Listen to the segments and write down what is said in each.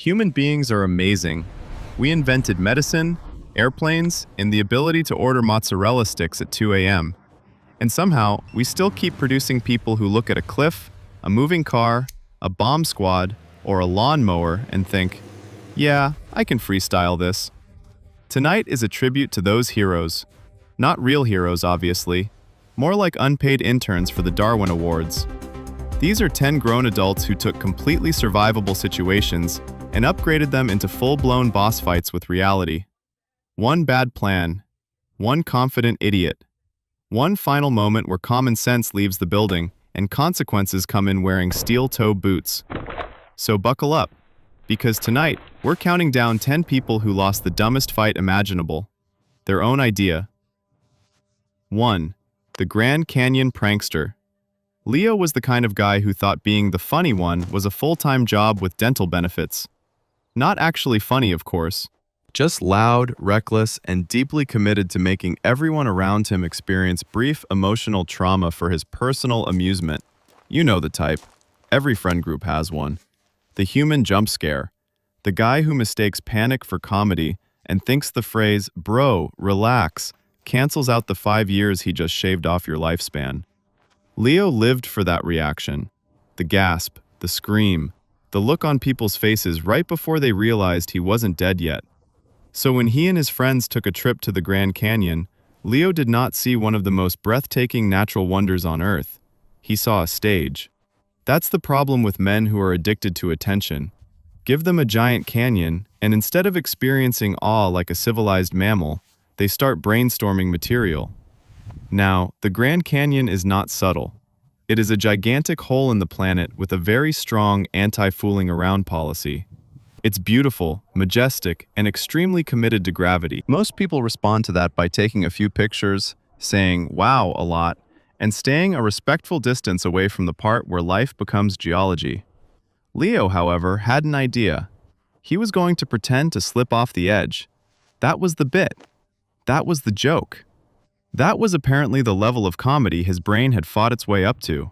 Human beings are amazing. We invented medicine, airplanes, and the ability to order mozzarella sticks at 2 a.m. And somehow, we still keep producing people who look at a cliff, a moving car, a bomb squad, or a lawnmower and think, yeah, I can freestyle this. Tonight is a tribute to those heroes. Not real heroes, obviously. More like unpaid interns for the Darwin Awards. These are 10 grown adults who took completely survivable situations and upgraded them into full-blown boss fights with reality. One bad plan. One confident idiot. One final moment where common sense leaves the building and consequences come in wearing steel-toe boots. So buckle up, because tonight, we're counting down 10 people who lost the dumbest fight imaginable. Their own idea. 1. The Grand Canyon Prankster. Leo was the kind of guy who thought being the funny one was a full-time job with dental benefits. Not actually funny, of course. Just loud, reckless, and deeply committed to making everyone around him experience brief emotional trauma for his personal amusement. You know the type. Every friend group has one. The human jump scare. The guy who mistakes panic for comedy and thinks the phrase, "Bro, relax," cancels out the 5 years he just shaved off your lifespan. Leo lived for that reaction. The gasp, the scream, the look on people's faces right before they realized he wasn't dead yet. So when he and his friends took a trip to the Grand Canyon, Leo did not see one of the most breathtaking natural wonders on Earth. He saw a stage. That's the problem with men who are addicted to attention. Give them a giant canyon, and instead of experiencing awe like a civilized mammal, they start brainstorming material. Now, the Grand Canyon is not subtle. It is a gigantic hole in the planet with a very strong anti-fooling around policy. It's beautiful, majestic, and extremely committed to gravity. Most people respond to that by taking a few pictures, saying "wow" a lot, and staying a respectful distance away from the part where life becomes geology. Leo, however, had an idea. He was going to pretend to slip off the edge. That was the bit. That was the joke. That was apparently the level of comedy his brain had fought its way up to.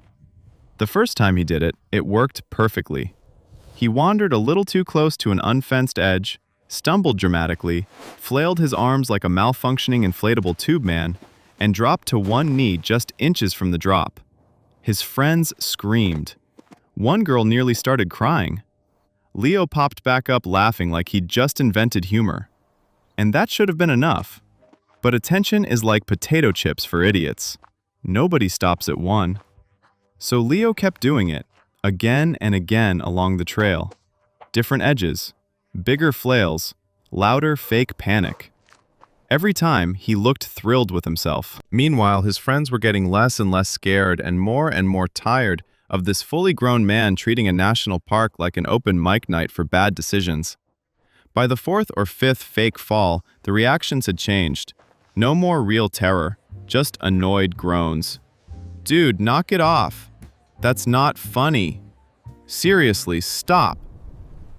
The first time he did it, it worked perfectly. He wandered a little too close to an unfenced edge, stumbled dramatically, flailed his arms like a malfunctioning inflatable tube man, and dropped to one knee just inches from the drop. His friends screamed. One girl nearly started crying. Leo popped back up laughing like he'd just invented humor. And that should have been enough. But attention is like potato chips for idiots. Nobody stops at one. So Leo kept doing it, again and again along the trail. Different edges, bigger flails, louder fake panic. Every time, he looked thrilled with himself. Meanwhile, his friends were getting less and less scared and more tired of this fully grown man treating a national park like an open mic night for bad decisions. By the fourth or fifth fake fall, the reactions had changed. No more real terror, just annoyed groans. "Dude, knock it off. That's not funny. Seriously, stop."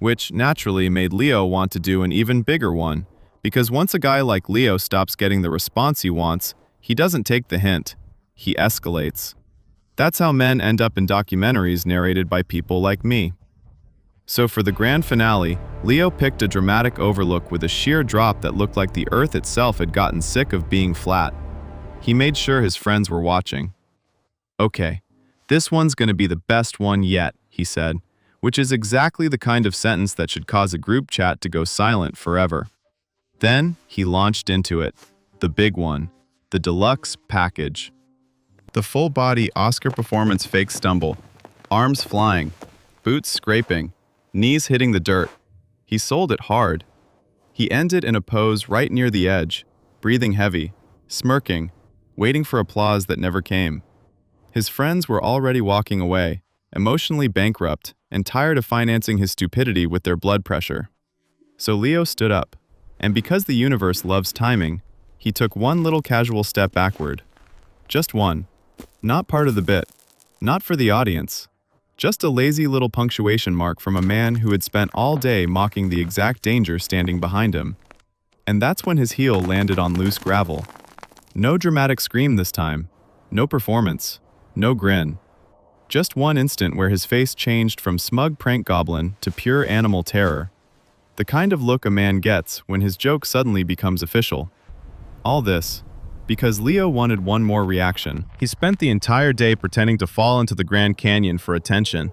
Which naturally made Leo want to do an even bigger one, because once a guy like Leo stops getting the response he wants, he doesn't take the hint. He escalates. That's how men end up in documentaries narrated by people like me. So for the grand finale, Leo picked a dramatic overlook with a sheer drop that looked like the Earth itself had gotten sick of being flat. He made sure his friends were watching. "Okay, this one's gonna be the best one yet," he said, which is exactly the kind of sentence that should cause a group chat to go silent forever. Then he launched into it, the big one, the deluxe package. The full-body Oscar performance fake stumble, arms flying, boots scraping, knees hitting the dirt. He sold it hard. He ended in a pose right near the edge, breathing heavy, smirking, waiting for applause that never came. His friends were already walking away, emotionally bankrupt and tired of financing his stupidity with their blood pressure. So Leo stood up, and because the universe loves timing, he took one little casual step backward. Just one. Not part of the bit. Not for the audience. Just a lazy little punctuation mark from a man who had spent all day mocking the exact danger standing behind him. And that's when his heel landed on loose gravel. No dramatic scream this time. No performance. No grin. Just one instant where his face changed from smug prank goblin to pure animal terror, The kind of look a man gets when his joke suddenly becomes official. All this because Leo wanted one more reaction. He spent the entire day pretending to fall into the Grand Canyon for attention,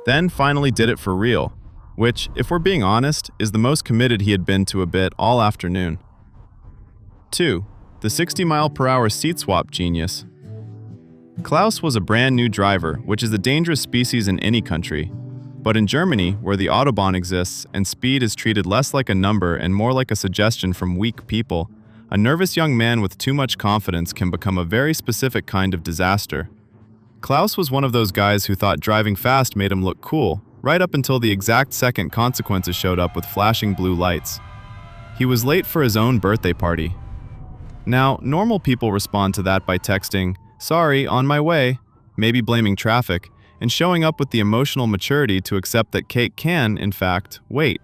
then finally did it for real, which, if we're being honest, is the most committed he had been to a bit all afternoon. 2. The 60-mile-per-hour seat swap genius. Klaus was a brand new driver, which is a dangerous species in any country. But in Germany, where the Autobahn exists and speed is treated less like a number and more like a suggestion from weak people, a nervous young man with too much confidence can become a very specific kind of disaster. Klaus was one of those guys who thought driving fast made him look cool, right up until the exact second consequences showed up with flashing blue lights. He was late for his own birthday party. Now, normal people respond to that by texting, "Sorry, on my way," maybe blaming traffic, and showing up with the emotional maturity to accept that cake can, in fact, wait.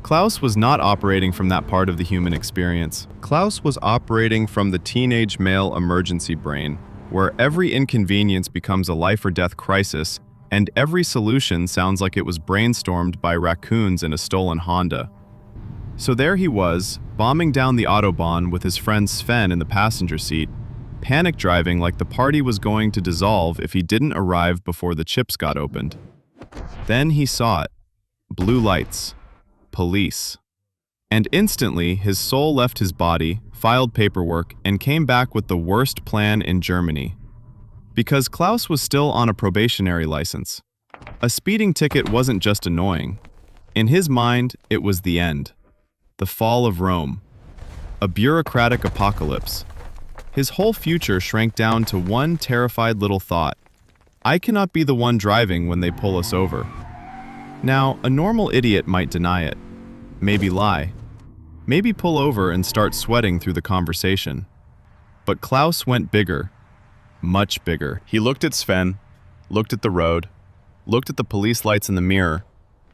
Klaus was not operating from that part of the human experience. Klaus was operating from the teenage male emergency brain, where every inconvenience becomes a life-or-death crisis, and every solution sounds like it was brainstormed by raccoons in a stolen Honda. So there he was, bombing down the Autobahn with his friend Sven in the passenger seat, panic driving like the party was going to dissolve if he didn't arrive before the chips got opened. Then he saw it. Blue lights. Police. And instantly, his soul left his body, filed paperwork, and came back with the worst plan in Germany. Because Klaus was still on a probationary license. A speeding ticket wasn't just annoying. In his mind, it was the end. The fall of Rome. A bureaucratic apocalypse. His whole future shrank down to one terrified little thought. I cannot be the one driving when they pull us over. Now, a normal idiot might deny it. Maybe lie. Maybe pull over and start sweating through the conversation. But Klaus went bigger. Much bigger. He looked at Sven, looked at the road, looked at the police lights in the mirror,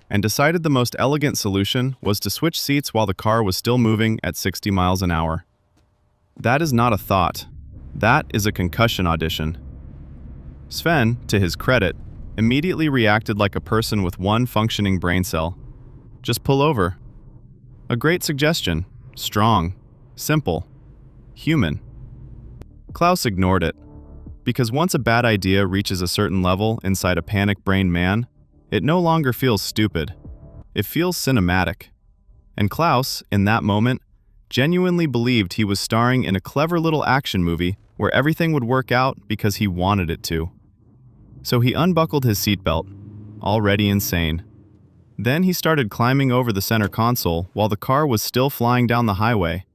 and decided the most elegant solution was to switch seats while the car was still moving at 60 miles an hour. That is not a thought. That is a concussion audition. Sven, to his credit, immediately reacted like a person with one functioning brain cell. Just pull over. A great suggestion. Strong. Simple. Human. Klaus ignored it. Because once a bad idea reaches a certain level inside a panic-brained man, it no longer feels stupid. It feels cinematic. And Klaus, in that moment, genuinely believed he was starring in a clever little action movie where everything would work out because he wanted it to. So he unbuckled his seatbelt, already insane. Then he started climbing over the center console while the car was still flying down the highway,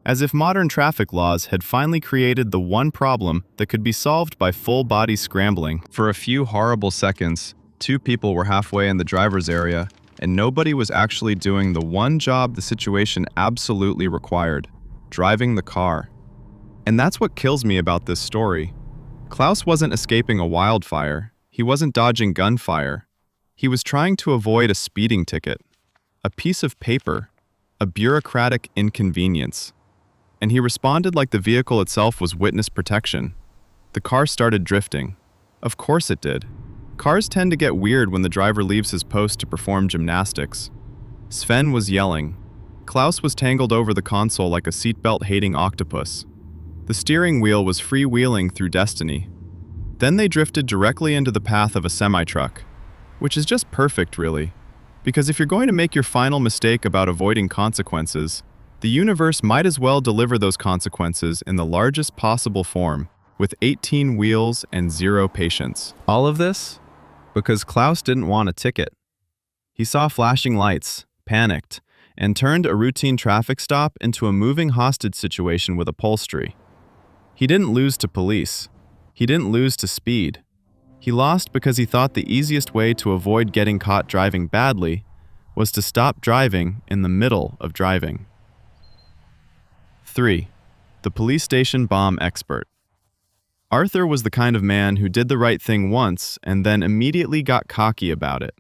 as if modern traffic laws had finally created the one problem that could be solved by full-body scrambling. For a few horrible seconds, two people were halfway in the driver's area, and nobody was actually doing the one job the situation absolutely required: driving the car. And that's what kills me about this story. Klaus wasn't escaping a wildfire. He wasn't dodging gunfire. He was trying to avoid a speeding ticket, a piece of paper, a bureaucratic inconvenience. And he responded like the vehicle itself was witness protection. The car started drifting. Of course it did. Cars tend to get weird when the driver leaves his post to perform gymnastics. Sven was yelling. Klaus was tangled over the console like a seatbelt-hating octopus. The steering wheel was freewheeling through destiny. Then they drifted directly into the path of a semi-truck, which is just perfect, really. Because if you're going to make your final mistake about avoiding consequences, the universe might as well deliver those consequences in the largest possible form, with 18 wheels and 0 patience. All of this because Klaus didn't want a ticket. He saw flashing lights, panicked, and turned a routine traffic stop into a moving hostage situation with upholstery. He didn't lose to police. He didn't lose to speed. He lost because he thought the easiest way to avoid getting caught driving badly was to stop driving in the middle of driving. 3. The police station bomb expert. Arthur was the kind of man who did the right thing once and then immediately got cocky about it.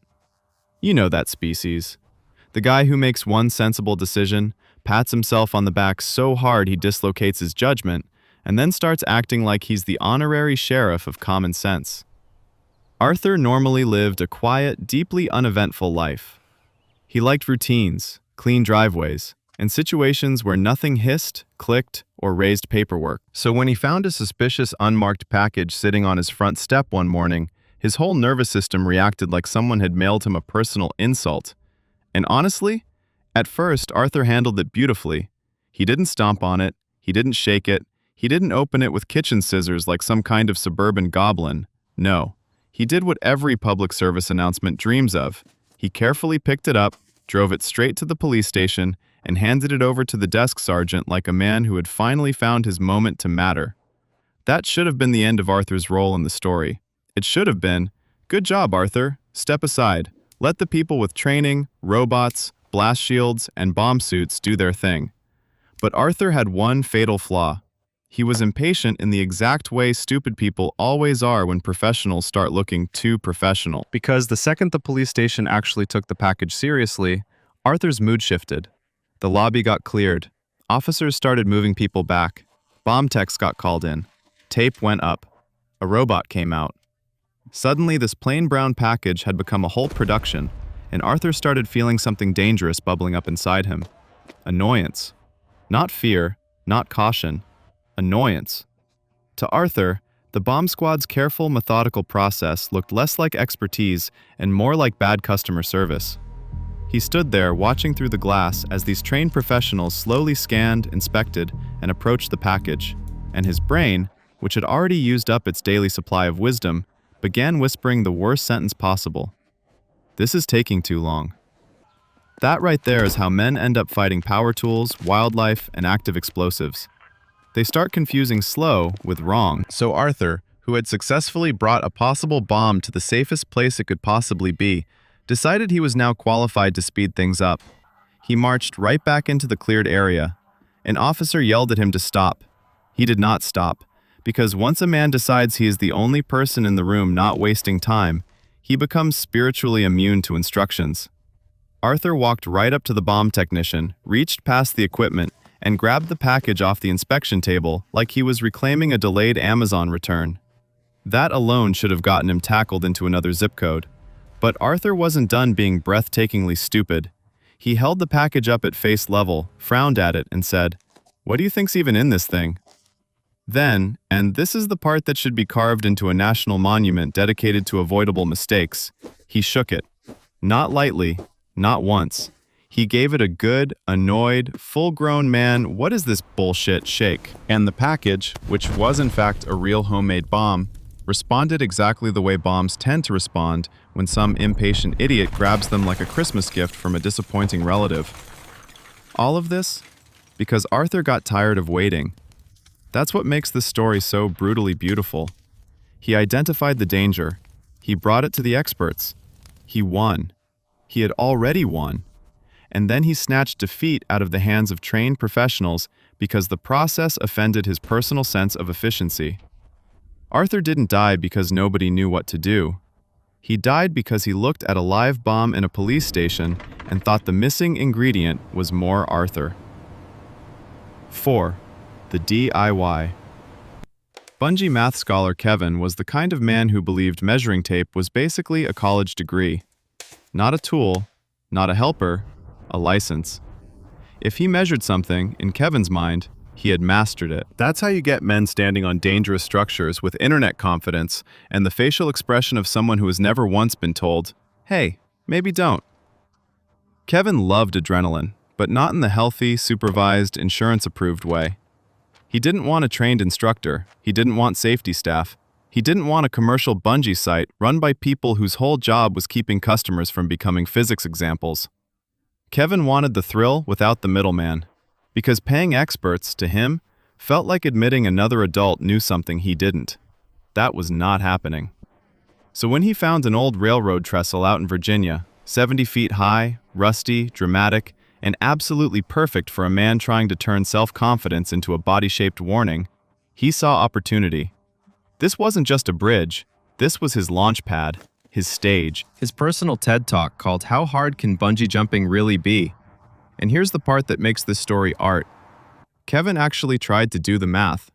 You know that species. The guy who makes one sensible decision, pats himself on the back so hard he dislocates his judgment, and then starts acting like he's the honorary sheriff of common sense. Arthur normally lived a quiet, deeply uneventful life. He liked routines, clean driveways, and situations where nothing hissed, clicked, or raised paperwork. So when he found a suspicious unmarked package sitting on his front step one morning, his whole nervous system reacted like someone had mailed him a personal insult. And honestly, at first, Arthur handled it beautifully. He didn't stomp on it, he didn't shake it, he didn't open it with kitchen scissors like some kind of suburban goblin. No, he did what every public service announcement dreams of. He carefully picked it up, drove it straight to the police station, and handed it over to the desk sergeant like a man who had finally found his moment to matter. That should have been the end of Arthur's role in the story. It should have been, "Good job, Arthur. Step aside. Let the people with training, robots, blast shields, and bomb suits do their thing." But Arthur had one fatal flaw. He was impatient in the exact way stupid people always are when professionals start looking too professional. Because the second the police station actually took the package seriously, Arthur's mood shifted. The lobby got cleared. Officers started moving people back. Bomb techs got called in. Tape went up. A robot came out. Suddenly, this plain brown package had become a whole production, and Arthur started feeling something dangerous bubbling up inside him. Annoyance. Not fear, not caution. Annoyance. To Arthur, the bomb squad's careful, methodical process looked less like expertise and more like bad customer service. He stood there watching through the glass as these trained professionals slowly scanned, inspected, and approached the package, and his brain, which had already used up its daily supply of wisdom, began whispering the worst sentence possible. "This is taking too long." That right there is how men end up fighting power tools, wildlife, and active explosives. They start confusing slow with wrong. So Arthur, who had successfully brought a possible bomb to the safest place it could possibly be, decided he was now qualified to speed things up. He marched right back into the cleared area. An officer yelled at him to stop. He did not stop, because once a man decides he is the only person in the room not wasting time, he becomes spiritually immune to instructions. Arthur walked right up to the bomb technician, reached past the equipment, and grabbed the package off the inspection table like he was reclaiming a delayed Amazon return. That alone should have gotten him tackled into another zip code. But Arthur wasn't done being breathtakingly stupid. He held the package up at face level, frowned at it, and said, "What do you think's even in this thing?" Then, and this is the part that should be carved into a national monument dedicated to avoidable mistakes, he shook it. Not lightly, not once. He gave it a good, annoyed, full-grown man, "What is this bullshit?" shake. And the package, which was in fact a real homemade bomb, responded exactly the way bombs tend to respond when some impatient idiot grabs them like a Christmas gift from a disappointing relative. All of this because Arthur got tired of waiting. That's what makes this story so brutally beautiful. He identified the danger. He brought it to the experts. He won. He had already won. And then he snatched defeat out of the hands of trained professionals because the process offended his personal sense of efficiency. Arthur didn't die because nobody knew what to do. He died because he looked at a live bomb in a police station and thought the missing ingredient was more Arthur. 4. The DIY. Bungee math scholar Kevin was the kind of man who believed measuring tape was basically a college degree. Not a tool, not a helper, a license. If he measured something, in Kevin's mind, he had mastered it. That's how you get men standing on dangerous structures with internet confidence and the facial expression of someone who has never once been told, "Hey, maybe don't." Kevin loved adrenaline, but not in the healthy, supervised, insurance-approved way. He didn't want a trained instructor. He didn't want safety staff. He didn't want a commercial bungee site run by people whose whole job was keeping customers from becoming physics examples. Kevin wanted the thrill without the middleman, because paying experts, to him, felt like admitting another adult knew something he didn't. That was not happening. So when he found an old railroad trestle out in Virginia, 70 feet high, rusty, dramatic, and absolutely perfect for a man trying to turn self-confidence into a body-shaped warning, he saw opportunity. This wasn't just a bridge, this was his launch pad. His stage, his personal TED Talk called "How Hard Can Bungee Jumping Really Be?" And here's the part that makes this story art. Kevin actually tried to do the math.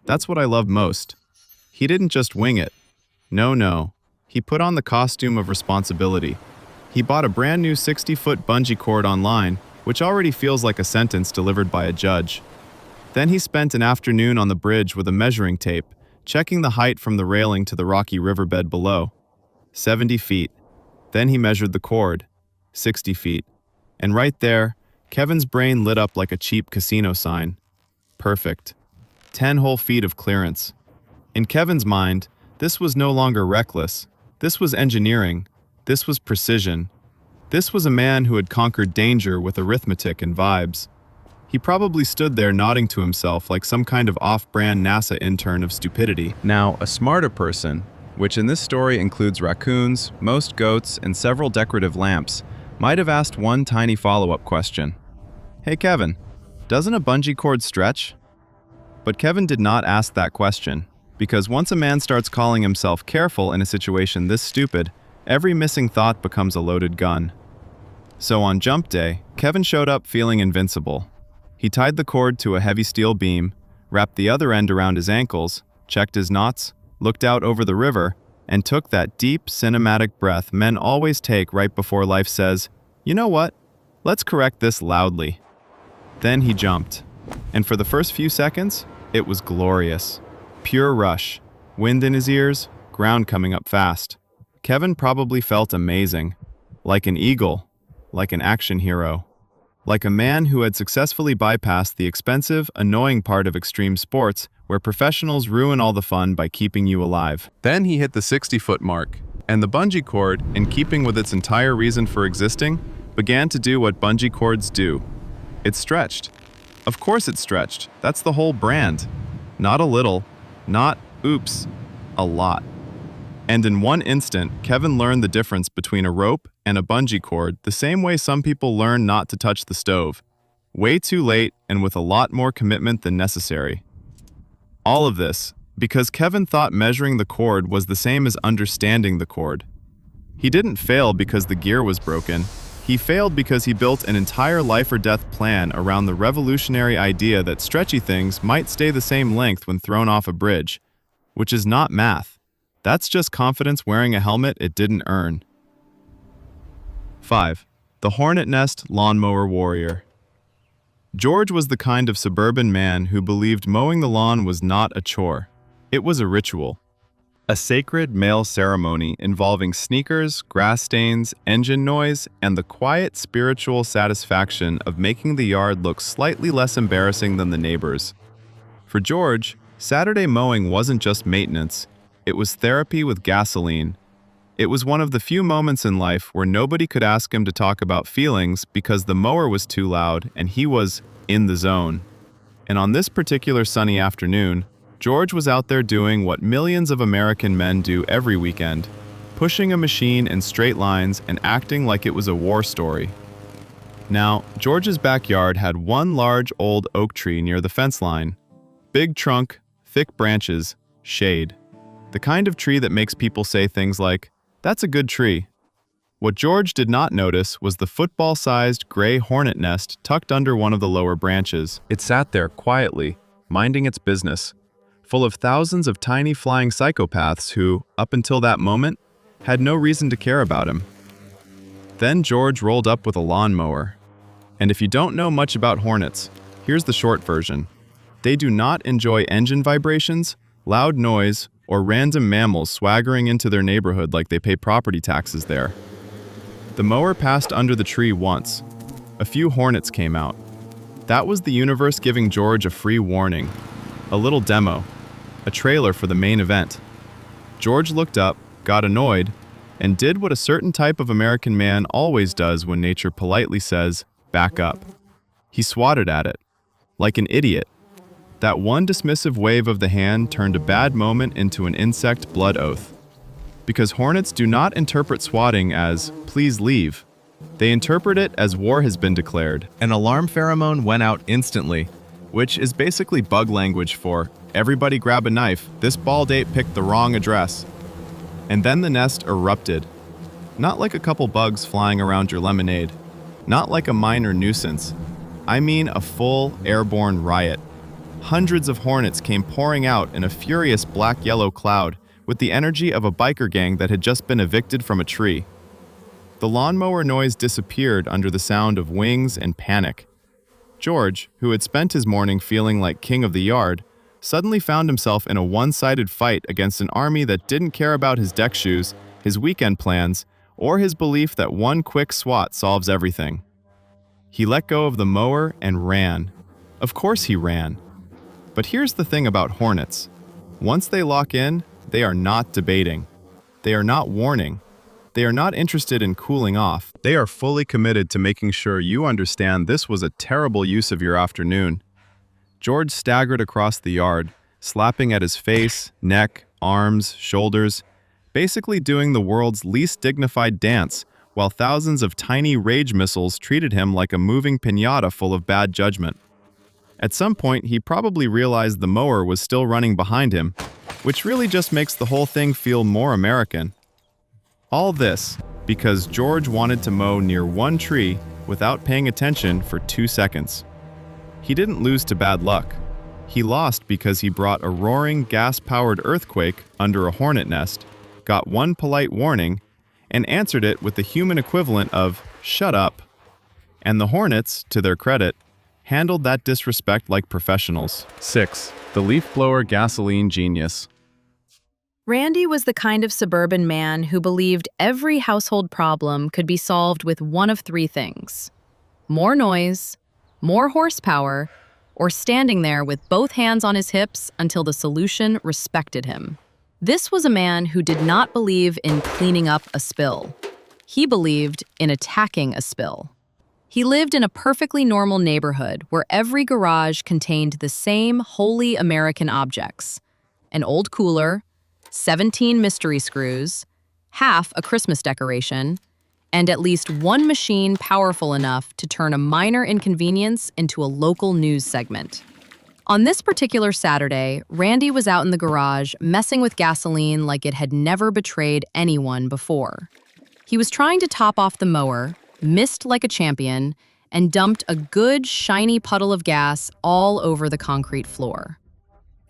That's what I love most. He didn't just wing it. No. He put on the costume of responsibility. He bought a brand new 60-foot bungee cord online, which already feels like a sentence delivered by a judge. Then he spent an afternoon on the bridge with a measuring tape, checking the height from the railing to the rocky riverbed below. 70 feet. Then he measured the cord. 60 feet. And right there, Kevin's brain lit up like a cheap casino sign. Perfect. 10 whole feet of clearance. In Kevin's mind, this was no longer reckless. This was engineering. This was precision. This was a man who had conquered danger with arithmetic and vibes. He probably stood there nodding to himself like some kind of off-brand NASA intern of stupidity. Now, a smarter person, which in this story includes raccoons, most goats, and several decorative lamps, might have asked one tiny follow-up question. Hey Kevin, doesn't a bungee cord stretch? But Kevin did not ask that question, because once a man starts calling himself careful in a situation this stupid, every missing thought becomes a loaded gun. So on jump day, Kevin showed up feeling invincible. He tied the cord to a heavy steel beam, wrapped the other end around his ankles, checked his knots, looked out over the river, and took that deep, cinematic breath men always take right before life says, "You know what? Let's correct this loudly." Then he jumped. And for the first few seconds, it was glorious. Pure rush. Wind in his ears, ground coming up fast. Kevin probably felt amazing. Like an eagle. Like an action hero. Like a man who had successfully bypassed the expensive, annoying part of extreme sports where professionals ruin all the fun by keeping you alive. Then he hit the 60-foot mark, and the bungee cord, in keeping with its entire reason for existing, began to do what bungee cords do. It stretched. Of course it stretched. That's the whole brand. Not a little. Not, oops, a lot. And in one instant, Kevin learned the difference between a rope and a bungee cord the same way some people learn not to touch the stove. Way too late and with a lot more commitment than necessary. All of this because Kevin thought measuring the cord was the same as understanding the cord. He didn't fail because the gear was broken. He failed because he built an entire life or death plan around the revolutionary idea that stretchy things might stay the same length when thrown off a bridge, which is not math. That's just confidence wearing a helmet it didn't earn. 5. The Hornet Nest Lawnmower Warrior. George was the kind of suburban man who believed mowing the lawn was not a chore. It was a ritual. A sacred male ceremony involving sneakers, grass stains, engine noise, and the quiet spiritual satisfaction of making the yard look slightly less embarrassing than the neighbors. For George, Saturday mowing wasn't just maintenance. It was therapy with gasoline. It was one of the few moments in life where nobody could ask him to talk about feelings because the mower was too loud and he was in the zone. And on this particular sunny afternoon, George was out there doing what millions of American men do every weekend, pushing a machine in straight lines and acting like it was a war story. Now, George's backyard had one large old oak tree near the fence line. Big trunk, thick branches, shade. The kind of tree that makes people say things like, "That's a good tree." What George did not notice was the football-sized gray hornet nest tucked under one of the lower branches. It sat there quietly, minding its business, full of thousands of tiny flying psychopaths who, up until that moment, had no reason to care about him. Then George rolled up with a lawnmower. And if you don't know much about hornets, here's the short version. They do not enjoy engine vibrations, loud noise, or random mammals swaggering into their neighborhood like they pay property taxes there. The mower passed under the tree once. A few hornets came out. That was the universe giving George a free warning, a little demo, a trailer for the main event. George looked up, got annoyed, and did what a certain type of American man always does when nature politely says, "Back up." He swatted at it, like an idiot. That one dismissive wave of the hand turned a bad moment into an insect blood oath. Because hornets do not interpret swatting as, "Please leave." They interpret it as war has been declared. An alarm pheromone went out instantly, which is basically bug language for, "Everybody grab a knife, this bald ape picked the wrong address." And then the nest erupted. Not like a couple bugs flying around your lemonade. Not like a minor nuisance. I mean a full airborne riot. Hundreds of hornets came pouring out in a furious black-yellow cloud with the energy of a biker gang that had just been evicted from a tree. The lawnmower noise disappeared under the sound of wings and panic. George, who had spent his morning feeling like king of the yard, suddenly found himself in a one-sided fight against an army that didn't care about his deck shoes, his weekend plans, or his belief that one quick swat solves everything. He let go of the mower and ran. Of course he ran. But here's the thing about hornets. Once they lock in, they are not debating. They are not warning. They are not interested in cooling off. They are fully committed to making sure you understand this was a terrible use of your afternoon. George staggered across the yard, slapping at his face, neck, arms, shoulders, basically doing the world's least dignified dance, while thousands of tiny rage missiles treated him like a moving piñata full of bad judgment. At some point, he probably realized the mower was still running behind him, which really just makes the whole thing feel more American. All this because George wanted to mow near one tree without paying attention for 2 seconds. He didn't lose to bad luck. He lost because he brought a roaring, gas-powered earthquake under a hornet nest, got one polite warning, and answered it with the human equivalent of, "Shut up." And the hornets, to their credit, handled that disrespect like professionals. 6. The leaf blower gasoline genius. Randy was the kind of suburban man who believed every household problem could be solved with one of three things: more noise, more horsepower, or standing there with both hands on his hips until the solution respected him. This was a man who did not believe in cleaning up a spill. He believed in attacking a spill. He lived in a perfectly normal neighborhood where every garage contained the same wholly American objects: an old cooler, 17 mystery screws, half a Christmas decoration, and at least one machine powerful enough to turn a minor inconvenience into a local news segment. On this particular Saturday, Randy was out in the garage messing with gasoline like it had never betrayed anyone before. He was trying to top off the mower, missed like a champion, and dumped a good, shiny puddle of gas all over the concrete floor.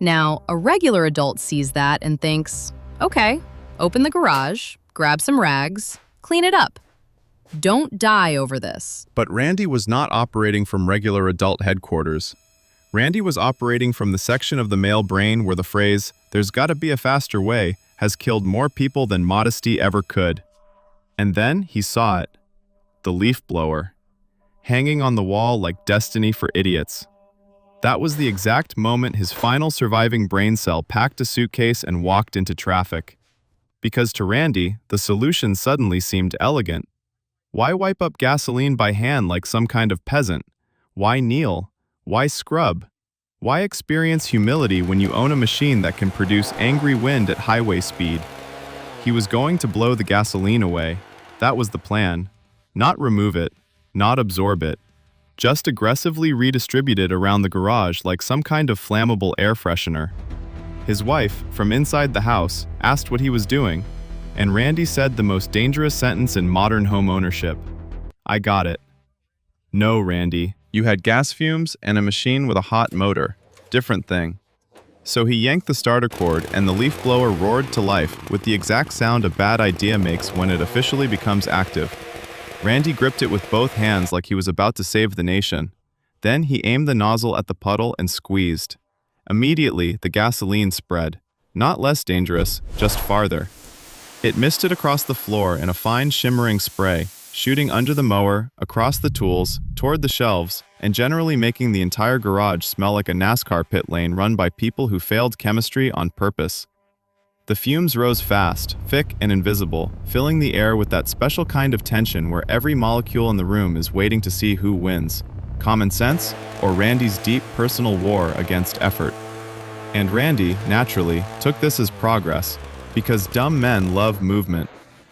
Now, a regular adult sees that and thinks, okay, open the garage, grab some rags, clean it up. Don't die over this. But Randy was not operating from regular adult headquarters. Randy was operating from the section of the male brain where the phrase, "there's gotta be a faster way," has killed more people than modesty ever could. And then he saw it. The leaf blower. Hanging on the wall like destiny for idiots. That was the exact moment his final surviving brain cell packed a suitcase and walked into traffic. Because to Randy, the solution suddenly seemed elegant. Why wipe up gasoline by hand like some kind of peasant? Why kneel? Why scrub? Why experience humility when you own a machine that can produce angry wind at highway speed? He was going to blow the gasoline away. That was the plan. Not remove it, not absorb it. Just aggressively redistribute it around the garage like some kind of flammable air freshener. His wife, from inside the house, asked what he was doing, and Randy said the most dangerous sentence in modern home ownership. "I got it." No, Randy, you had gas fumes and a machine with a hot motor. Different thing. So he yanked the starter cord and the leaf blower roared to life with the exact sound a bad idea makes when it officially becomes active. Randy gripped it with both hands like he was about to save the nation. Then he aimed the nozzle at the puddle and squeezed. Immediately, the gasoline spread. Not less dangerous, just farther. It misted across the floor in a fine shimmering spray, shooting under the mower, across the tools, toward the shelves, and generally making the entire garage smell like a NASCAR pit lane run by people who failed chemistry on purpose. The fumes rose fast, thick and invisible, filling the air with that special kind of tension where every molecule in the room is waiting to see who wins. Common sense, or Randy's deep personal war against effort. And Randy, naturally, took this as progress, because dumb men love movement.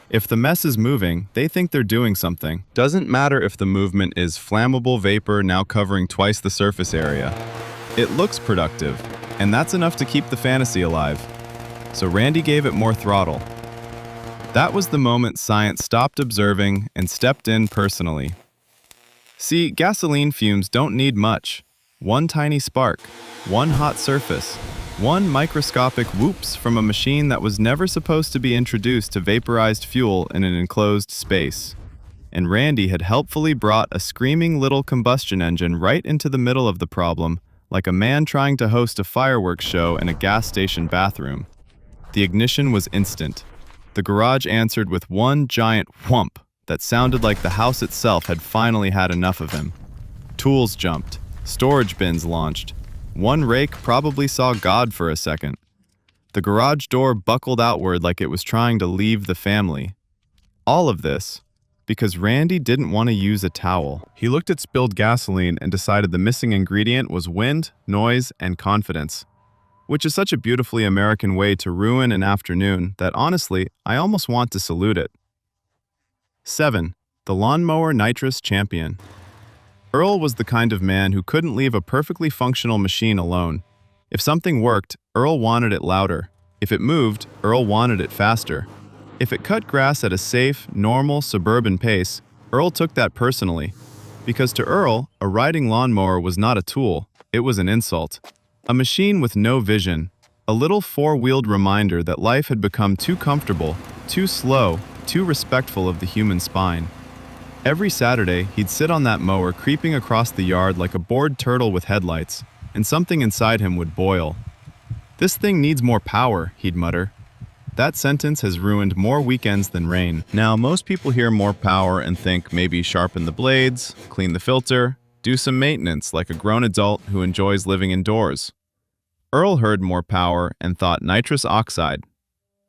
If the mess is moving, they think they're doing something. Doesn't matter if the movement is flammable vapor now covering twice the surface area. It looks productive, and that's enough to keep the fantasy alive. So Randy gave it more throttle. That was the moment science stopped observing and stepped in personally. See, gasoline fumes don't need much. One tiny spark, one hot surface, one microscopic whoops from a machine that was never supposed to be introduced to vaporized fuel in an enclosed space. and Randy had helpfully brought a screaming little combustion engine right into the middle of the problem, like a man trying to host a fireworks show in a gas station bathroom. The ignition was instant. The garage answered with one giant whump that sounded like the house itself had finally had enough of him. Tools jumped. Storage bins launched. One rake probably saw God for a second. The garage door buckled outward like it was trying to leave the family. All of this because Randy didn't want to use a towel. He looked at spilled gasoline and decided the missing ingredient was wind, noise, and confidence, which is such a beautifully American way to ruin an afternoon that honestly, I almost want to salute it. 7. The Lawnmower Nitrous Champion. Earl was the kind of man who couldn't leave a perfectly functional machine alone. If something worked, Earl wanted it louder. If it moved, Earl wanted it faster. If it cut grass at a safe, normal, suburban pace, Earl took that personally. Because to Earl, a riding lawnmower was not a tool, it was an insult. A machine with no vision, a little four-wheeled reminder that life had become too comfortable, too slow, too respectful of the human spine. Every Saturday, he'd sit on that mower creeping across the yard like a bored turtle with headlights, and something inside him would boil. "This thing needs more power," he'd mutter. That sentence has ruined more weekends than rain. Now, most people hear more power and think maybe sharpen the blades, clean the filter, do some maintenance like a grown adult who enjoys living indoors. Earl heard more power and thought nitrous oxide.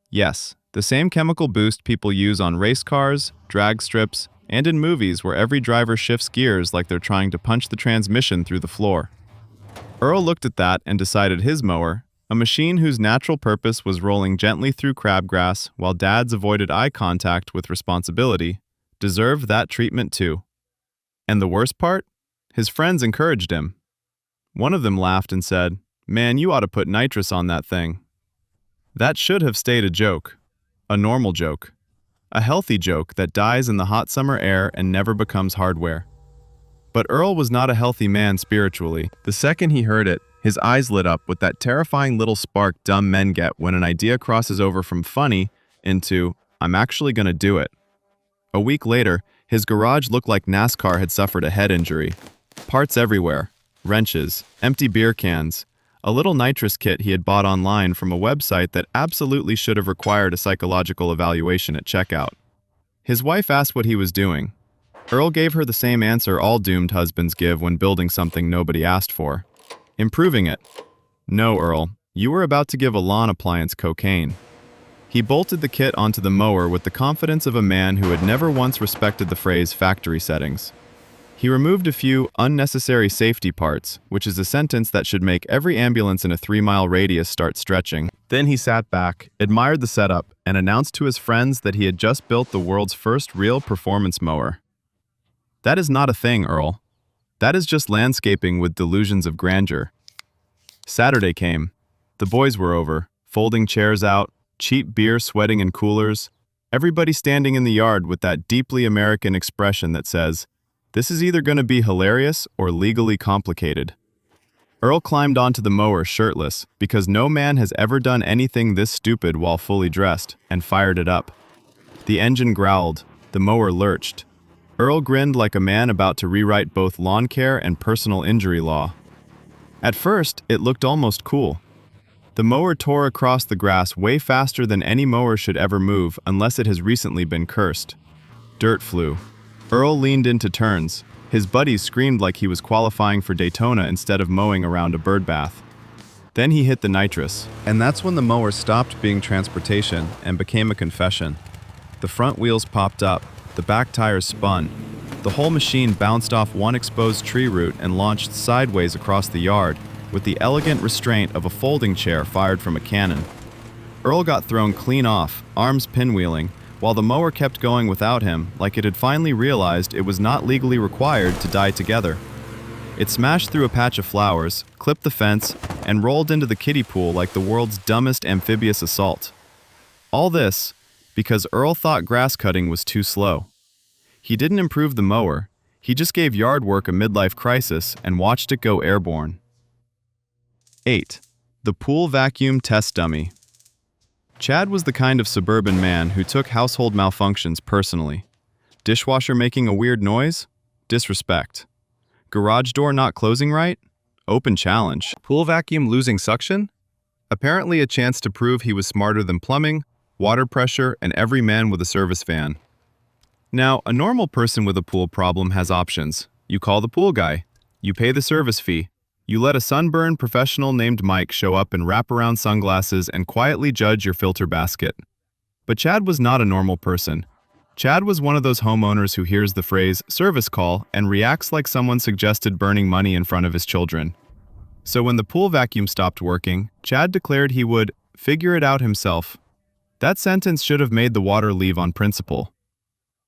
Yes, the same chemical boost people use on race cars, drag strips, and in movies where every driver shifts gears like they're trying to punch the transmission through the floor. Earl looked at that and decided his mower, a machine whose natural purpose was rolling gently through crabgrass while dads avoided eye contact with responsibility, deserved that treatment too. And the worst part? His friends encouraged him. One of them laughed and said, "Man, you ought to put nitrous on that thing." That should have stayed a joke. A normal joke. A healthy joke that dies in the hot summer air and never becomes hardware. But Earl was not a healthy man spiritually. The second he heard it, his eyes lit up with that terrifying little spark dumb men get when an idea crosses over from funny into, "I'm actually gonna do it." A week later, his garage looked like NASCAR had suffered a head injury. Parts everywhere, wrenches, empty beer cans, a little nitrous kit he had bought online from a website that absolutely should have required a psychological evaluation at checkout. His wife asked what he was doing. Earl gave her the same answer all doomed husbands give when building something nobody asked for. Improving it. No, Earl, you were about to give a lawn appliance cocaine. He bolted the kit onto the mower with the confidence of a man who had never once respected the phrase factory settings. He removed a few unnecessary safety parts, which is a sentence that should make every ambulance in a 3-mile radius start stretching. Then he sat back, admired the setup, and announced to his friends that he had just built the world's first real performance mower. That is not a thing, Earl. That is just landscaping with delusions of grandeur. Saturday came. The boys were over, folding chairs out, cheap beer sweating in coolers, everybody standing in the yard with that deeply American expression that says, "This is either going to be hilarious or legally complicated." Earl climbed onto the mower shirtless, because no man has ever done anything this stupid while fully dressed, and fired it up. The engine growled, the mower lurched. Earl grinned like a man about to rewrite both lawn care and personal injury law. At first, it looked almost cool. The mower tore across the grass way faster than any mower should ever move unless it has recently been cursed. Dirt flew. Earl leaned into turns. His buddies screamed like he was qualifying for Daytona instead of mowing around a birdbath. Then he hit the nitrous, and that's when the mower stopped being transportation and became a confession. The front wheels popped up, the back tires spun. The whole machine bounced off one exposed tree root and launched sideways across the yard, with the elegant restraint of a folding chair fired from a cannon. Earl got thrown clean off, arms pinwheeling, while the mower kept going without him, like it had finally realized it was not legally required to die together. It smashed through a patch of flowers, clipped the fence, and rolled into the kiddie pool like the world's dumbest amphibious assault. All this because Earl thought grass cutting was too slow. He didn't improve the mower, he just gave yard work a midlife crisis and watched it go airborne. 8. The Pool Vacuum Test Dummy. Chad was the kind of suburban man who took household malfunctions personally. Dishwasher making a weird noise? Disrespect. Garage door not closing right? Open challenge. Pool vacuum losing suction? Apparently a chance to prove he was smarter than plumbing, water pressure, and every man with a service fan. Now, a normal person with a pool problem has options. You call the pool guy. You pay the service fee. You let a sunburned professional named Mike show up in wraparound sunglasses and quietly judge your filter basket. But Chad was not a normal person. Chad was one of those homeowners who hears the phrase service call and reacts like someone suggested burning money in front of his children. So when the pool vacuum stopped working, Chad declared he would figure it out himself. That sentence should have made the water leave on principle.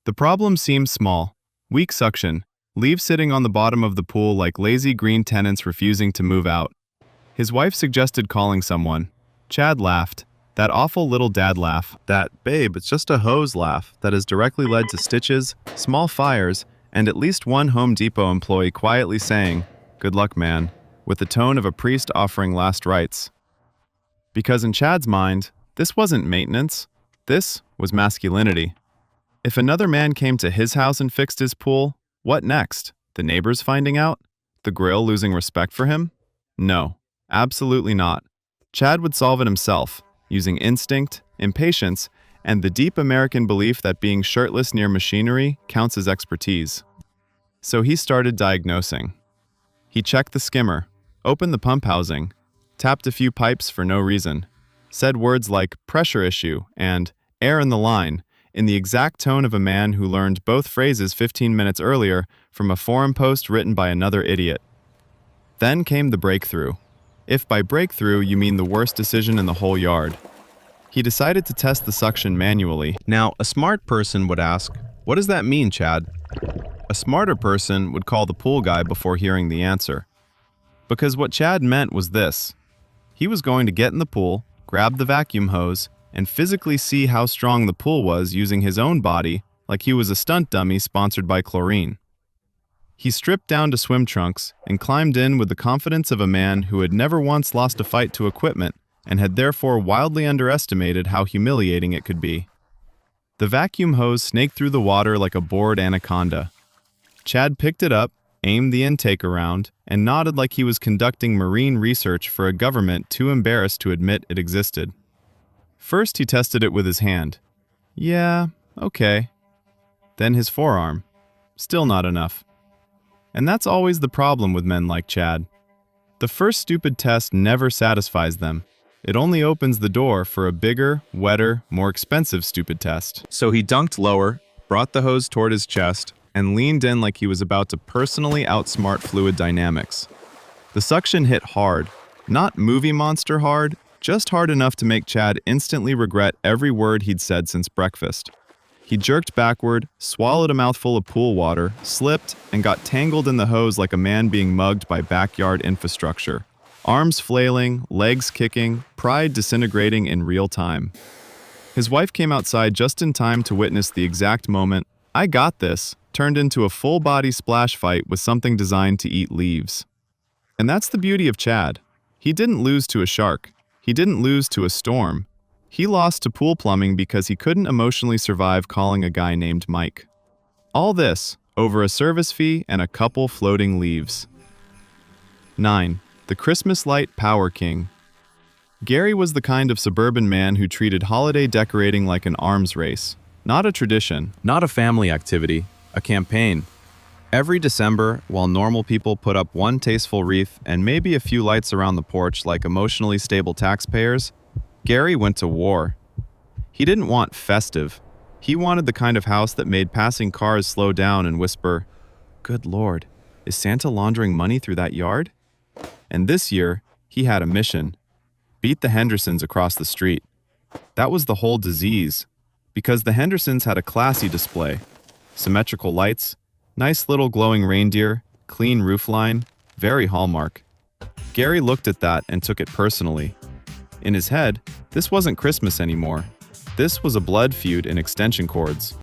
The problem seemed small. Weak suction. Leaves sitting on the bottom of the pool like lazy green tenants refusing to move out. His wife suggested calling someone. Chad laughed. That awful little dad laugh. That, babe, it's just a hose laugh that has directly led to stitches, small fires, and at least one Home Depot employee quietly saying, "Good luck, man," with the tone of a priest offering last rites. Because in Chad's mind, this wasn't maintenance. This was masculinity. If another man came to his house and fixed his pool, what next? The neighbors finding out? The grill losing respect for him? No, absolutely not. Chad would solve it himself, using instinct, impatience, and the deep American belief that being shirtless near machinery counts as expertise. So he started diagnosing. He checked the skimmer, opened the pump housing, tapped a few pipes for no reason, said words like pressure issue and air in the line, in the exact tone of a man who learned both phrases 15 minutes earlier from a forum post written by another idiot. Then came the breakthrough. If by breakthrough you mean the worst decision in the whole yard. He decided to test the suction manually. Now, a smart person would ask, "What does that mean, Chad?" A smarter person would call the pool guy before hearing the answer. Because what Chad meant was this. He was going to get in the pool, grab the vacuum hose, and physically see how strong the pool was using his own body, like he was a stunt dummy sponsored by chlorine. He stripped down to swim trunks and climbed in with the confidence of a man who had never once lost a fight to equipment and had therefore wildly underestimated how humiliating it could be. The vacuum hose snaked through the water like a bored anaconda. Chad picked it up, aimed the intake around, and nodded like he was conducting marine research for a government too embarrassed to admit it existed. First, he tested it with his hand. Yeah, okay. Then his forearm. Still not enough. And that's always the problem with men like Chad. The first stupid test never satisfies them. It only opens the door for a bigger, wetter, more expensive stupid test. So he dunked lower, brought the hose toward his chest, and leaned in like he was about to personally outsmart fluid dynamics. The suction hit hard. Not movie monster hard, just hard enough to make Chad instantly regret every word he'd said since breakfast. He jerked backward, swallowed a mouthful of pool water, slipped, and got tangled in the hose like a man being mugged by backyard infrastructure. Arms flailing, legs kicking, pride disintegrating in real time. His wife came outside just in time to witness the exact moment "I got this" turned into a full-body splash fight with something designed to eat leaves. And that's the beauty of Chad. He didn't lose to a shark. He didn't lose to a storm. He lost to pool plumbing because he couldn't emotionally survive calling a guy named Mike. All this over a service fee and a couple floating leaves. 9. The Christmas Light Power King. Gary was the kind of suburban man who treated holiday decorating like an arms race. Not a tradition, not a family activity, a campaign. Every December, while normal people put up one tasteful wreath and maybe a few lights around the porch like emotionally stable taxpayers, Gary went to war. He didn't want festive. He wanted the kind of house that made passing cars slow down and whisper, "Good Lord, is Santa laundering money through that yard?" And this year, he had a mission. Beat the Hendersons across the street. That was the whole disease. Because the Hendersons had a classy display. Symmetrical lights, nice little glowing reindeer, clean roofline, very Hallmark. Gary looked at that and took it personally. In his head, this wasn't Christmas anymore. This was a blood feud in extension cords.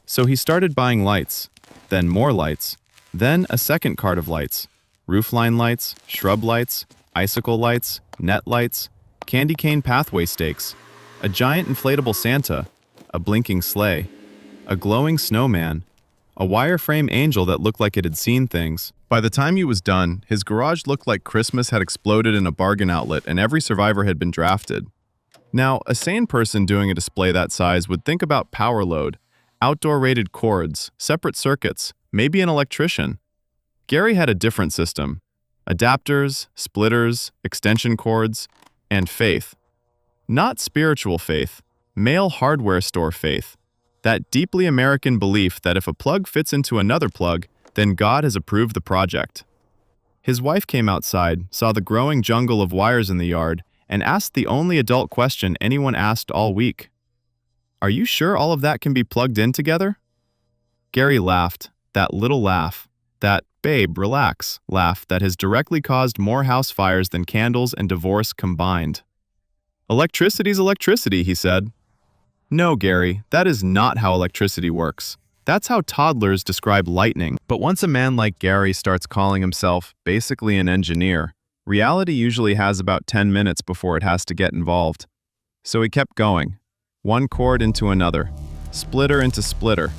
So he started buying lights, then more lights, then a second cart of lights. Roofline lights, shrub lights, icicle lights, net lights, candy cane pathway stakes, a giant inflatable Santa, a blinking sleigh. a glowing snowman, a wireframe angel that looked like it had seen things. By the time he was done, his garage looked like Christmas had exploded in a bargain outlet and every survivor had been drafted. Now, a sane person doing a display that size would think about power load, outdoor rated cords, separate circuits, maybe an electrician. Gary had a different system: adapters, splitters, extension cords, and faith. Not spiritual faith, mail hardware store faith. That deeply American belief that if a plug fits into another plug, then God has approved the project. His wife came outside, saw the growing jungle of wires in the yard, and asked the only adult question anyone asked all week. "Are you sure all of that can be plugged in together?" Gary laughed, that little laugh, that "babe, relax" laugh that has directly caused more house fires than candles and divorce combined. "Electricity's electricity," he said. "No, Gary, that is not how electricity works. That's how toddlers describe lightning." But once a man like Gary starts calling himself basically an engineer, reality usually has about 10 minutes before it has to get involved. So he kept going. One cord into another, splitter into splitter.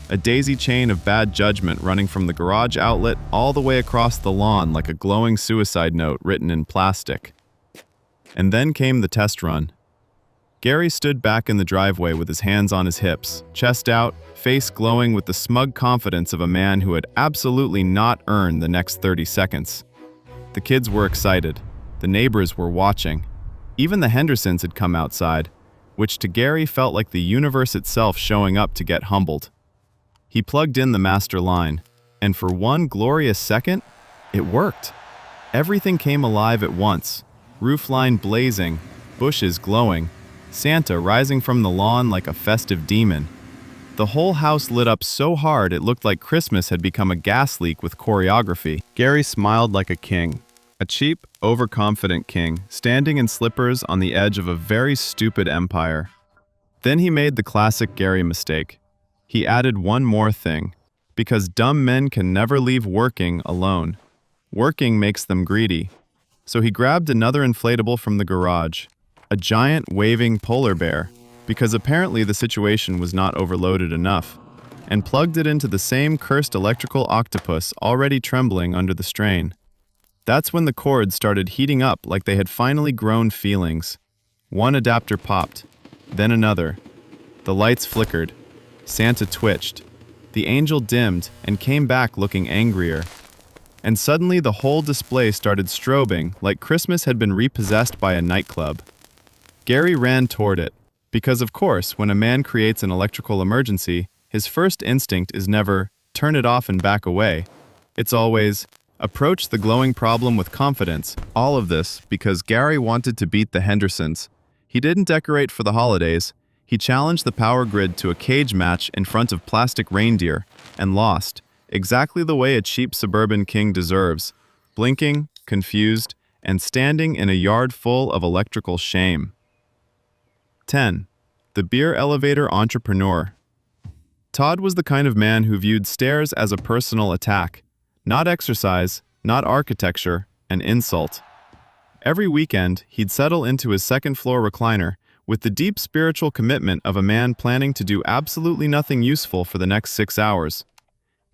A daisy chain of bad judgment running from the garage outlet all the way across the lawn like a glowing suicide note written in plastic. And then came the test run. Gary stood back in the driveway with his hands on his hips, chest out, face glowing with the smug confidence of a man who had absolutely not earned the next 30 seconds. The kids were excited. The neighbors were watching. Even the Hendersons had come outside, which to Gary felt like the universe itself showing up to get humbled. He plugged in the master line, and for one glorious second, it worked. Everything came alive at once. Roofline blazing, bushes glowing, Santa rising from the lawn like a festive demon. The whole house lit up so hard it looked like Christmas had become a gas leak with choreography. Gary smiled like a king. A cheap, overconfident king, standing in slippers on the edge of a very stupid empire. Then he made the classic Gary mistake. He added one more thing, because dumb men can never leave working alone. Working makes them greedy. So he grabbed another inflatable from the garage, a giant waving polar bear, because apparently the situation was not overloaded enough, and plugged it into the same cursed electrical octopus already trembling under the strain. That's when the cords started heating up like they had finally grown feelings. One adapter popped, then another. The lights flickered. Santa twitched. The angel dimmed and came back looking angrier. And suddenly the whole display started strobing like Christmas had been repossessed by a nightclub. Gary ran toward it, because of course, when a man creates an electrical emergency, his first instinct is never, turn it off and back away. It's always, approach the glowing problem with confidence. All of this because Gary wanted to beat the Hendersons. He didn't decorate for the holidays. He challenged the power grid to a cage match in front of plastic reindeer, and lost, exactly the way a cheap suburban king deserves, blinking, confused, and standing in a yard full of electrical shame. 10. The beer elevator entrepreneur. Todd was the kind of man who viewed stairs as a personal attack, not exercise, not architecture, an insult. Every weekend, he'd settle into his second-floor recliner with the deep spiritual commitment of a man planning to do absolutely nothing useful for the next 6 hours.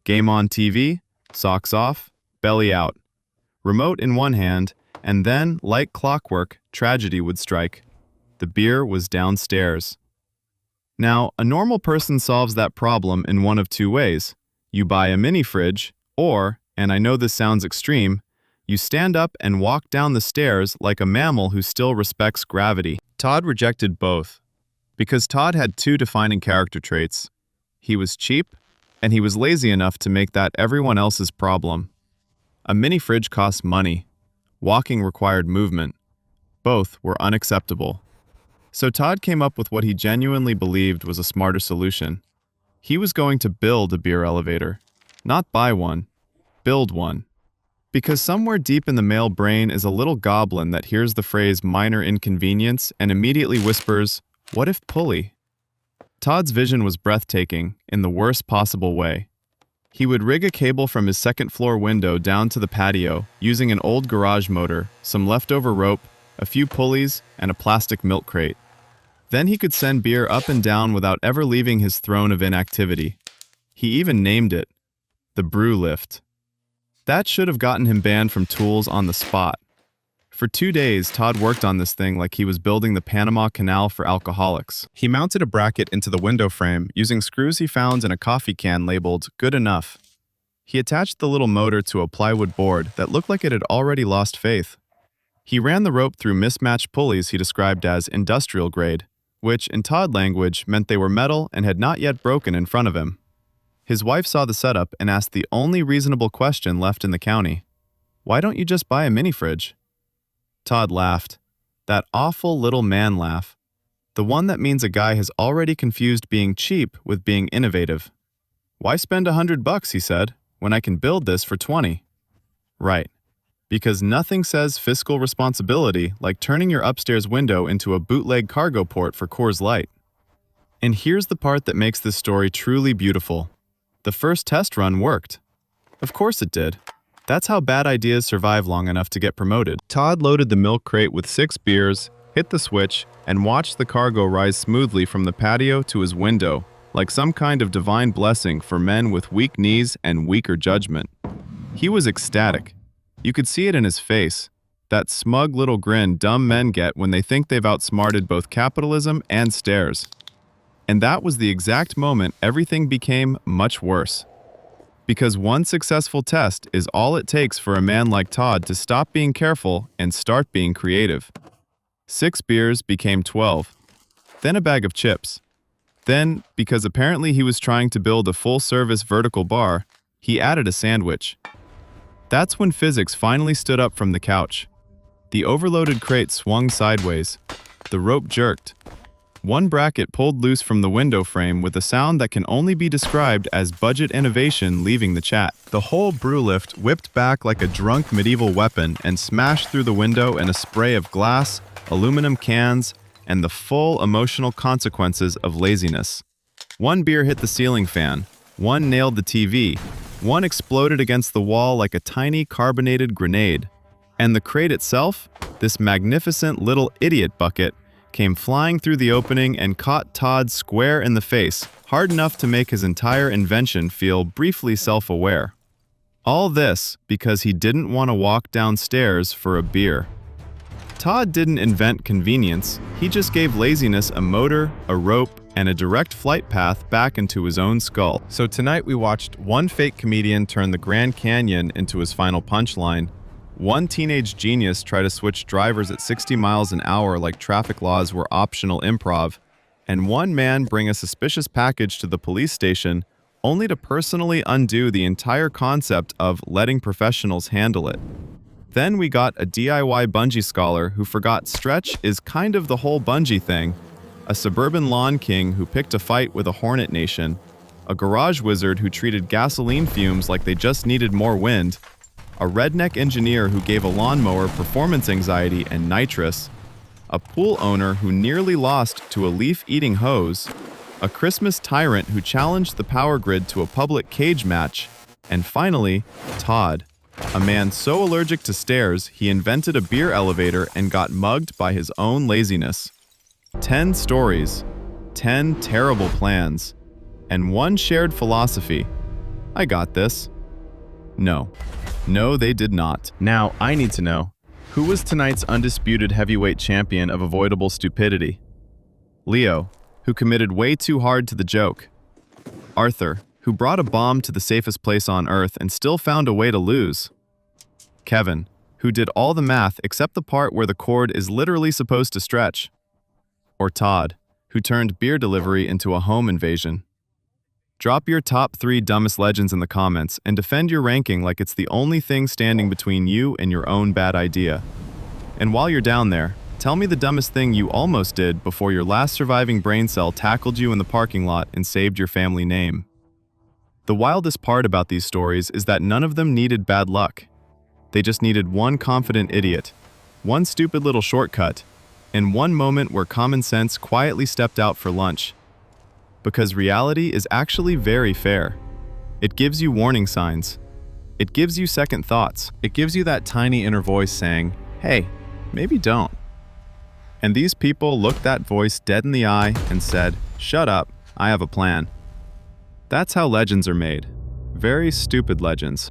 Game on TV, socks off, belly out. Remote in one hand, and then, like clockwork, tragedy would strike. The beer was downstairs. Now, a normal person solves that problem in one of two ways. You buy a mini fridge, or, and I know this sounds extreme, you stand up and walk down the stairs like a mammal who still respects gravity. Todd rejected both, because Todd had two defining character traits. He was cheap, and he was lazy enough to make that everyone else's problem. A mini fridge costs money. Walking required movement. Both were unacceptable. So Todd came up with what he genuinely believed was a smarter solution. He was going to build a beer elevator. Not buy one. Build one. Because somewhere deep in the male brain is a little goblin that hears the phrase minor inconvenience and immediately whispers, "What if pulley?" Todd's vision was breathtaking in the worst possible way. He would rig a cable from his second-floor window down to the patio using an old garage motor, some leftover rope, a few pulleys, and a plastic milk crate. Then he could send beer up and down without ever leaving his throne of inactivity. He even named it the brew lift. That should have gotten him banned from tools on the spot. For 2 days, Todd worked on this thing like he was building the Panama Canal for alcoholics. He mounted a bracket into the window frame using screws he found in a coffee can labeled "Good Enough." He attached the little motor to a plywood board that looked like it had already lost faith. He ran the rope through mismatched pulleys he described as industrial grade, which, in Todd language, meant they were metal and had not yet broken in front of him. His wife saw the setup and asked the only reasonable question left in the county. "Why don't you just buy a mini fridge?" Todd laughed. That awful little man laugh. The one that means a guy has already confused being cheap with being innovative. "Why spend $100, he said, "when I can build this for 20? Right. Because nothing says fiscal responsibility like turning your upstairs window into a bootleg cargo port for Coors Light. And here's the part that makes this story truly beautiful. The first test run worked. Of course it did. That's how bad ideas survive long enough to get promoted. Todd loaded the milk crate with 6 beers, hit the switch, and watched the cargo rise smoothly from the patio to his window, like some kind of divine blessing for men with weak knees and weaker judgment. He was ecstatic. You could see it in his face, that smug little grin dumb men get when they think they've outsmarted both capitalism and stairs. And that was the exact moment everything became much worse. Because one successful test is all it takes for a man like Todd to stop being careful and start being creative. 6 beers became 12. Then a bag of chips. Then, because apparently he was trying to build a full-service vertical bar, he added a sandwich. That's when physics finally stood up from the couch. The overloaded crate swung sideways. The rope jerked. One bracket pulled loose from the window frame with a sound that can only be described as budget innovation leaving the chat. The whole brew lift whipped back like a drunk medieval weapon and smashed through the window in a spray of glass, aluminum cans, and the full emotional consequences of laziness. One beer hit the ceiling fan, one nailed the TV, one exploded against the wall like a tiny carbonated grenade. And the crate itself, this magnificent little idiot bucket, came flying through the opening and caught Todd square in the face, hard enough to make his entire invention feel briefly self-aware. All this because he didn't want to walk downstairs for a beer. Todd didn't invent convenience, he just gave laziness a motor, a rope, and a direct flight path back into his own skull. So tonight we watched one fake comedian turn the Grand Canyon into his final punchline, one teenage genius try to switch drivers at 60 miles an hour like traffic laws were optional improv, and one man bring a suspicious package to the police station only to personally undo the entire concept of letting professionals handle it. Then we got a DIY bungee scholar who forgot stretch is kind of the whole bungee thing, a suburban lawn king who picked a fight with a hornet nation, a garage wizard who treated gasoline fumes like they just needed more wind, a redneck engineer who gave a lawnmower performance anxiety and nitrous, a pool owner who nearly lost to a leaf-eating hose, a Christmas tyrant who challenged the power grid to a public cage match, and finally, Todd, a man so allergic to stairs he invented a beer elevator and got mugged by his own laziness. 10 stories, 10 terrible plans, and one shared philosophy. I got this. No, they did not. Now, I need to know, who was tonight's undisputed heavyweight champion of avoidable stupidity? Leo, who committed way too hard to the joke. Arthur, who brought a bomb to the safest place on Earth and still found a way to lose. Kevin, who did all the math except the part where the cord is literally supposed to stretch. Or Todd, who turned beer delivery into a home invasion. Drop your top 3 dumbest legends in the comments and defend your ranking like it's the only thing standing between you and your own bad idea. And while you're down there, tell me the dumbest thing you almost did before your last surviving brain cell tackled you in the parking lot and saved your family name. The wildest part about these stories is that none of them needed bad luck. They just needed one confident idiot, one stupid little shortcut, and one moment where common sense quietly stepped out for lunch. Because reality is actually very fair. It gives you warning signs. It gives you second thoughts. It gives you that tiny inner voice saying, hey, maybe don't. And these people looked that voice dead in the eye and said, "Shut up, I have a plan." That's how legends are made. Very stupid legends.